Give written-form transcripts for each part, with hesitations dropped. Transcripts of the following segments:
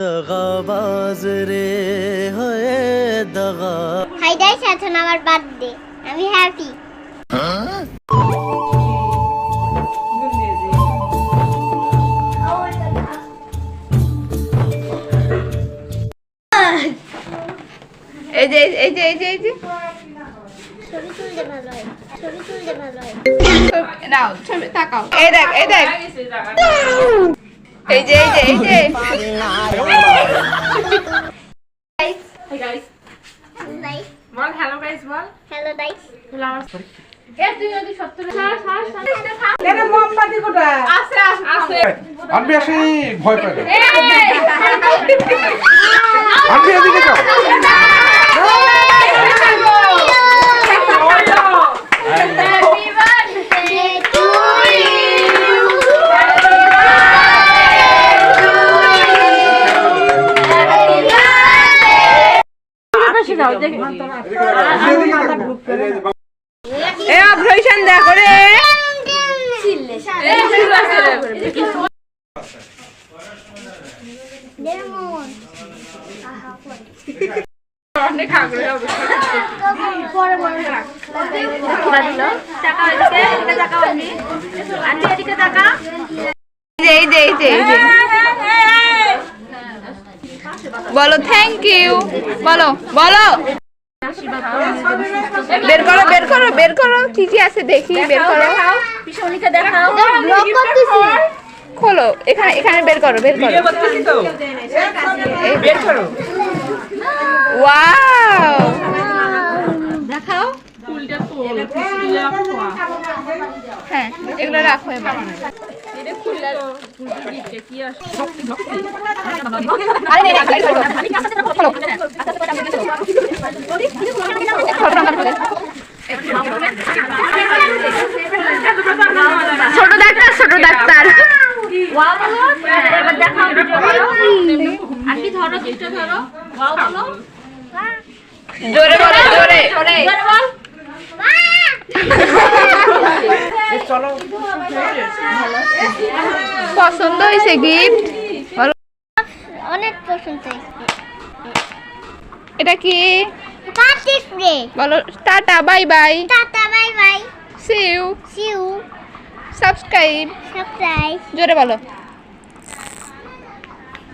দগাবাজ রে হয়ে দগা। Hi guys, এখন আমার বার্থডে, আমি হ্যাপি। এই যে এই যে এই যে এই যে ছবি তুলতে ভালো হয়, ছবি তুলতে ভালো হয়। নাও ছবি তাকাও, এই দেখ এই দেখ, এই যে এই যে এই যে Hey guys, গাইস, বল hello guys বল। Hello guys. এটা মোমবাতি কোথায়? আছে আছে। আনবি আসি ভয় পায় না। আনবি এদিকে যাও। Happy birthday to you. A operation দেখো রে, Demon. অনেক আগ্রহ হবে। পরে পরে এই যে এই যে এই যে বলো থ্যাংক ইউ, বলো বলো, বের করো বের করো বের করো, কি কি আছে দেখি, বের করো, ব্লগ করতেছি। খোলো, এখানে এখানে বের করো বের করো, এই বের করো। ওয়াও, দেখাও, হ্যাঁ এগুলো রাখো এবার। আরে নে নে, খোলো। ছোট ডাক্তার, ছোট ডাক্তার। জোরে বলো, জোরে জোরে পছন্দ হয়েছে গিফট? বলো অনেক পছন্দ হয়েছে। এটা কি? Party spray. বলো tata bye bye, tata bye bye, see you, see you, subscribe, subscribe. জোরে বলো।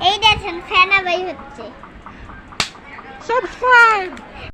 এই দেখেন ফ্যান আবাই হচ্ছে। সাবস্ক্রাইব।